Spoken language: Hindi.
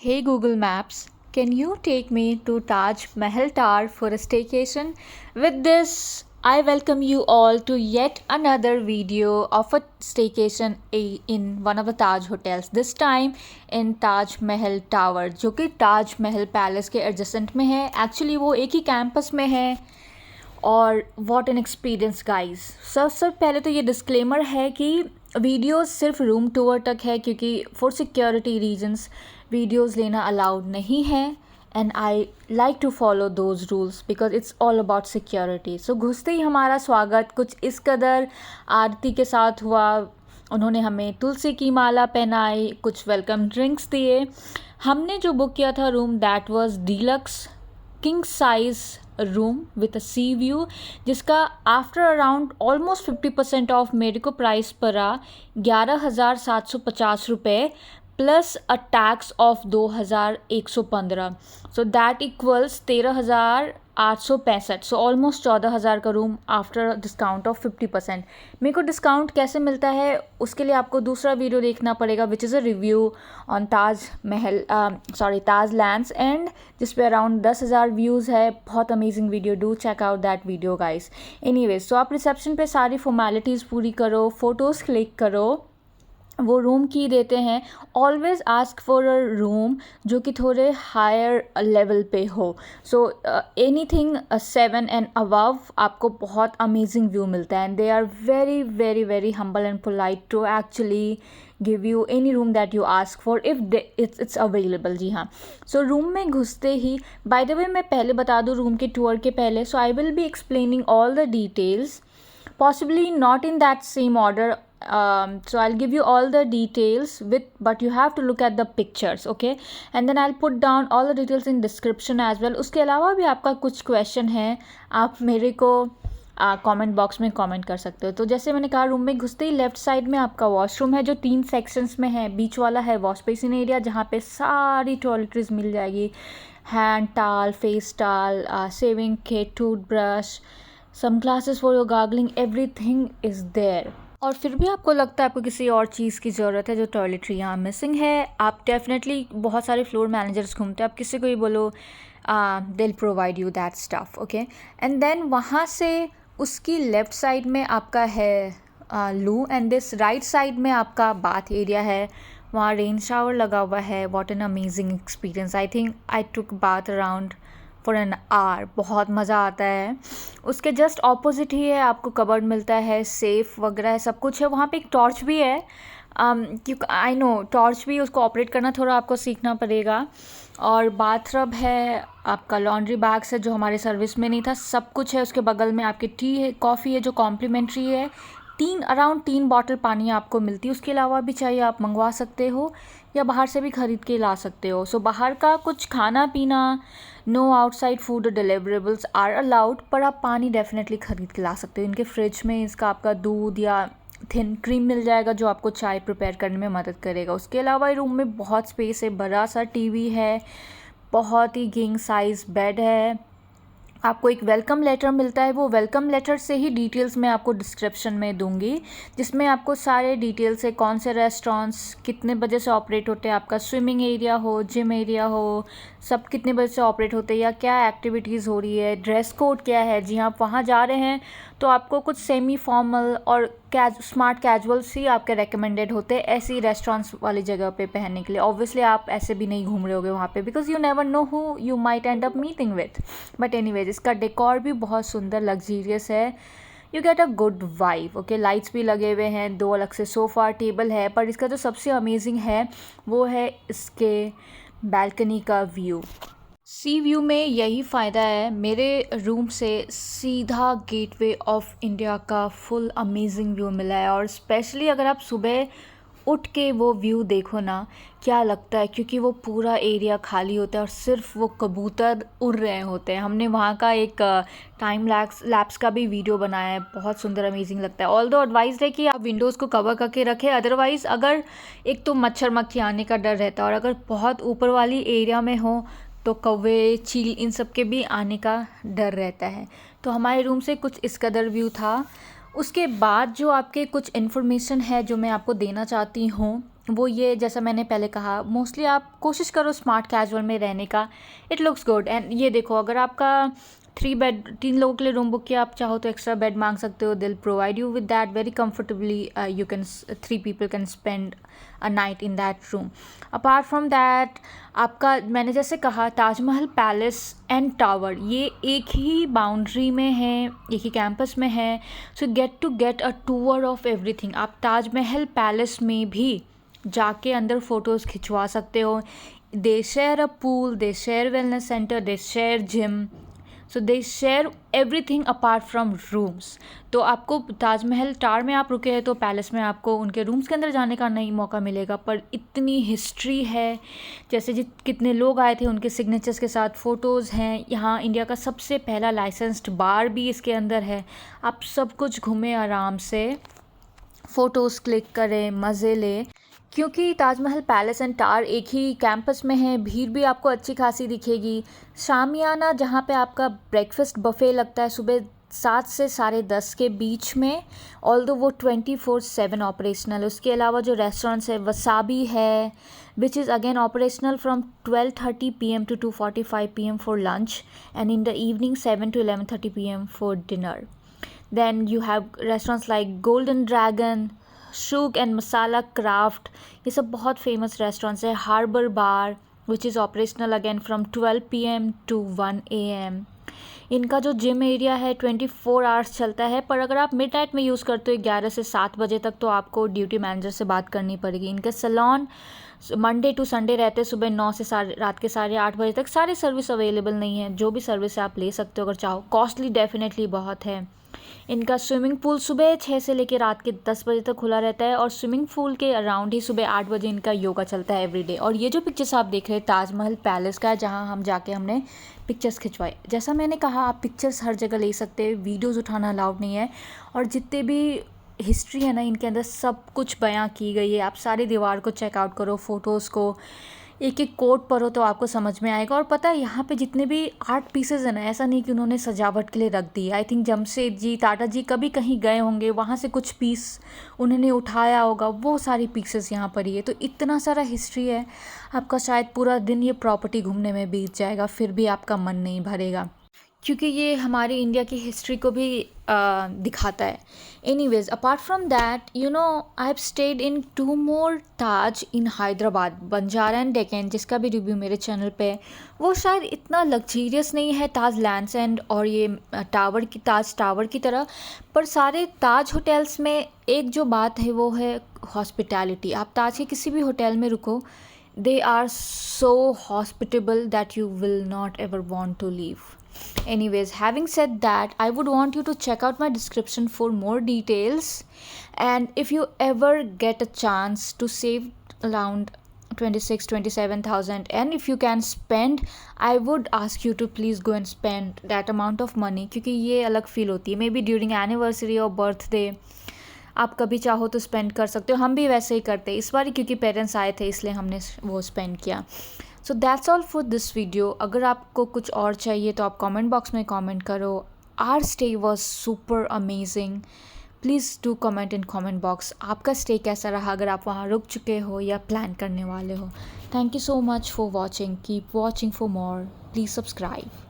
Hey Google Maps, can you take me to Taj Mahal Tower for a staycation? With this, I welcome you all to yet another video of a staycation in one of the Taj hotels. This time in Taj Mahal Tower, जो कि Taj Mahal Palace के adjacent में है. Actually वो एक ही campus में है. और वॉट एन एक्सपीरियंस गाइस. सबसे पहले तो ये डिस्क्लेमर है कि वीडियोस सिर्फ रूम टूर तक है, क्योंकि फॉर सिक्योरिटी रीजंस वीडियोस लेना अलाउड नहीं है. And I like to follow those rules because it's all about security. So घुसते ही हमारा स्वागत कुछ इस कदर आरती के साथ हुआ. उन्होंने हमें तुलसी की माला पहनाई, कुछ वेलकम ड्रिंक्स दिए. हमने जो बुक किया था room, that was deluxe king size room with a C view, जिसका आफ्टर अराउंड ऑलमोस्ट 50% ऑफ मेरे को प्राइस पड़ा 11,750 रुपये plus a tax of 2,115. So that equals 13,865. So almost 14,000 का रूम आफ्टर डिस्काउंट ऑफ 50%. मेरे को डिस्काउंट कैसे मिलता है उसके लिए आपको दूसरा वीडियो देखना पड़ेगा, which is a review on Taj Mahal Taj lands and, जिस पे अराउंड 10,000 व्यूज़ है. बहुत amazing video, do check out that video guys. Anyways, so आप रिसेप्शन पे सारी फॉर्मेलिटीज़ पूरी करो, फ़ोटोज़ क्लिक करो, वो रूम की देते हैं. Always ask for a room जो कि थोड़े हायर लेवल पे हो. सो एनीथिंग 7 एंड अबव आपको बहुत अमेजिंग व्यू मिलता है. And they are very very very humble and polite to actually give you any room that you ask for if it's available. जी हाँ. सो रूम में घुसते ही, बाय द वे मैं पहले बता दूँ रूम के टूर के पहले, so I will be explaining all the details, possibly not in that same order. So I'll give you all the details but you have to look at the pictures, okay? And then I'll put down all the details in description as well. उसके अलावा भी आपका कुछ क्वेश्चन है, आप मेरे को कमेंट बॉक्स में कमेंट कर सकते हो. तो जैसे मैंने कहा, रूम में घुसते ही लेफ्ट साइड में आपका वॉशरूम है, जो 3 सेक्शंस में है. बीच वाला है वॉश बेसिन एरिया, जहाँ पे सारी टॉयलेटरीज मिल जाएगी. Hand towel, face towel, shaving kit, toothbrush, some glasses for your gargling, everything is there. और फिर भी आपको लगता है आपको किसी और चीज़ की ज़रूरत है जो टॉयलेटरी यहाँ मिसिंग है, आप डेफिनेटली, बहुत सारे फ्लोर मैनेजर्स घूमते हैं, आप किसी को ही बोलो, they will provide you that stuff, okay. And then वहाँ से उसकी लेफ़्ट साइड में आपका है लू, एंड दिस राइट साइड में आपका बाथ एरिया है. वहाँ रेन शावर लगा हुआ है. What an amazing experience. I think I took bath around for an hour. बहुत मज़ा आता है. उसके जस्ट ऑपोजिट ही है, आपको कबर्ड मिलता है, सेफ वगैरह है, सब कुछ है. वहाँ पे एक टॉर्च भी है, क्योंकि आई नो टॉर्च भी, उसको ऑपरेट करना थोड़ा आपको सीखना पड़ेगा. और बाथटब है, आपका लॉन्ड्री बैग्स है जो हमारे सर्विस में नहीं था, सब कुछ है. उसके बगल में आपकी टी है, कॉफ़ी है जो कॉम्प्लीमेंट्री है. अराउंड 3 बॉटल पानी आपको मिलती है. उसके अलावा भी चाहिए आप मंगवा सकते हो या बाहर से भी ख़रीद के ला सकते हो. सो बाहर का कुछ खाना पीना, no outside food deliverables are allowed, पर आप पानी डेफिनेटली ख़रीद के ला सकते हो. इनके फ्रिज में इसका आपका दूध या थिन क्रीम मिल जाएगा जो आपको चाय प्रिपेयर करने में मदद करेगा. उसके अलावा रूम में बहुत स्पेस है, बड़ा सा टीवी है, बहुत ही किंग साइज़ बेड है. आपको एक वेलकम लेटर मिलता है. वो वेलकम लेटर से ही डिटेल्स मैं आपको डिस्क्रिप्शन में दूंगी, जिसमें आपको सारे डिटेल्स है, कौन से रेस्टोरेंट्स कितने बजे से ऑपरेट होते हैं, आपका स्विमिंग एरिया हो, जिम एरिया हो, सब कितने बजे से ऑपरेट होते हैं या क्या एक्टिविटीज़ हो रही है, ड्रेस कोड क्या है. जी, आप वहाँ जा रहे हैं तो आपको कुछ सेमी फॉर्मल और स्मार्ट कैजुअल्स ही आपके रेकमेंडेड होते हैं ऐसी रेस्टोरेंट्स वाली जगह पे पहनने के लिए. ऑब्वियसली आप ऐसे भी नहीं घूम रहे होगे वहाँ पे, because you never know who you might and up meeting with. But anyways, इसका डेकोर भी बहुत सुंदर लग्जीरियस है. You get a good vibe, okay. Lights भी लगे हुए हैं, 2 अलग से सोफ़ा टेबल है. पर इसका जो सबसे अमेजिंग है वो है इसके बैल्कनी का व्यू. सी व्यू में यही फ़ायदा है, मेरे रूम से सीधा गेटवे ऑफ इंडिया का फुल अमेजिंग व्यू मिला है. और स्पेशली अगर आप सुबह उठ के वो व्यू देखो ना, क्या लगता है, क्योंकि वो पूरा एरिया खाली होता है और सिर्फ वो कबूतर उड़ रहे होते हैं. हमने वहाँ का एक टाइम लैप्स का भी वीडियो बनाया है, बहुत सुंदर अमेजिंग लगता है. ऑल दो एडवाइस है कि आप विंडोज़ को कवर करके रखें, अदरवाइज़ अगर एक तो मच्छर मक्खी आने का डर रहता है, और अगर बहुत ऊपर वाली एरिया में हो तो कौवे, चील, इन सब के भी आने का डर रहता है. तो हमारे रूम से कुछ इस कदर व्यू था. उसके बाद जो आपके कुछ इन्फॉर्मेशन है जो मैं आपको देना चाहती हूँ, वो ये जैसा मैंने पहले कहा, मोस्टली आप कोशिश करो स्मार्ट कैजुअल में रहने का, इट लुक्स गुड। एंड ये देखो, अगर आपका 3 लोगों के लिए रूम बुक किया, आप चाहो तो एक्स्ट्रा बेड मांग सकते हो, दिल provide you with that very comfortably, you can 3 people can spend a night in that room. Apart from that, आपका मैंने जैसे कहा ताजमहल पैलेस एंड टावर ये एक ही बाउंड्री में है, एक ही कैंपस में है। सो get a tour of everything. आप ताजमहल पैलेस में भी जाके अंदर फ़ोटोज़ खिंचवा सकते हो। They share a pool, they share wellness center, they share gym, so they share everything apart from rooms. तो आपको ताजमहल टावर में आप रुके हैं तो पैलेस में आपको उनके रूम्स के अंदर जाने का नहीं मौका मिलेगा, पर इतनी हिस्ट्री है, जैसे कितने लोग आए थे उनके सिग्नेचर्स के साथ फ़ोटोज़ हैं। यहाँ इंडिया का सबसे पहला लाइसेंस्ड बार भी इसके अंदर है। आप सब कुछ घूमें आराम से, फ़ोटोज़ क्लिक करें, मज़े लें। क्योंकि ताजमहल पैलेस एंड टावर एक ही कैंपस में है, भीड़ भी आपको अच्छी खासी दिखेगी। शामियाना जहाँ पे आपका ब्रेकफास्ट बफ़े लगता है सुबह 7 से 10:30 के बीच में, ऑल्दो वो 24/7 ऑपरेशनल। उसके अलावा जो रेस्टोरेंट्स है, वसाबी है which is again operational from 12:30 PM to 2:45 PM for lunch, and in the evening 7 to 11:30 PM for dinner. Then you have restaurants like Golden Dragon, Shuk and Masala Craft, ये सब बहुत फेमस रेस्टोरेंट्स है। Harbour bar which is operational again from 12 PM to 1 AM। इनका जो जिम एरिया है 24 आवर्स चलता है, पर अगर आप मिड नाइट में यूज़ करते हो 11 से 7 बजे तक, तो आपको ड्यूटी मैनेजर से बात करनी पड़ेगी। इनके सैलून मंडे टू संडे रहते हैं सुबह 9 से रात के 8:30 बजे तक। सारी सर्विस अवेलेबल नहीं है, जो भी सर्विस है आप ले सकते हो अगर चाहो। कॉस्टली डेफिनेटली बहुत है। इनका स्विमिंग पूल सुबह 6 से लेकर रात के 10 बजे तक खुला रहता है, और स्विमिंग पूल के अराउंड ही सुबह 8 बजे इनका योगा चलता है एवरीडे। और ये जो पिक्चर्स आप देख रहे हैं ताजमहल पैलेस का है, जहाँ हम जाके हमने पिक्चर्स खिंचवाए। जैसा मैंने कहा, आप पिक्चर्स हर जगह ले सकते हैं, वीडियोज़ उठाना अलाउड नहीं है। और जितने भी हिस्ट्री है ना, इनके अंदर सब कुछ बयां की गई है। आप सारी दीवार को चेकआउट करो, फ़ोटोज़ को एक एक कोट पढ़ो तो आपको समझ में आएगा। और पता है, यहाँ पे जितने भी आर्ट पीसेज हैं ना, ऐसा नहीं कि उन्होंने सजावट के लिए रख दी। आई थिंक जमशेद जी, टाटा जी कभी कहीं गए होंगे, वहाँ से कुछ पीस उन्होंने उठाया होगा, वो सारी पीसेस यहाँ पर ही है। तो इतना सारा हिस्ट्री है, आपका शायद पूरा दिन ये प्रॉपर्टी घूमने में बीत जाएगा, फिर भी आपका मन नहीं भरेगा, क्योंकि ये हमारी इंडिया की हिस्ट्री को भी दिखाता है। Anyways, apart from that, you know, I have stayed in 2 more Taj in Hyderabad, Banjara and Deccan, जिसका भी रिव्यू मेरे चैनल पे है। वो शायद इतना लग्जरियस नहीं है ताज लैंड्स एंड और ये ताज टावर की तरह, पर सारे ताज होटल्स में एक जो बात है वो है हॉस्पिटैलिटी। आप ताज के किसी भी होटल में रुको, they are so hospitable that you will not ever want to leave. Anyways, having said that, I would want you to check out my description for more details, and if you ever get a chance to save around 26,000-27,000, and if you can spend, I would ask you to please go and spend that amount of money, क्योंकि ये अलग फील होती है। मे बी ड्यूरिंग एनिवर्सरी और बर्थडे आप कभी चाहो तो स्पेंड कर सकते हो। हम भी वैसे ही करते हैं, इस बार क्योंकि पेरेंट्स आए थे इसलिए हमने वो स्पेंड किया। So that's all for this video. अगर आपको कुछ और चाहिए तो आप कमेंट बॉक्स में कमेंट करो। Our stay was super amazing. Please do comment in comment box, आपका स्टे कैसा रहा, अगर आप वहाँ रुक चुके हो या प्लान करने वाले हो। Thank you so much for watching. Keep watching for more. Please subscribe.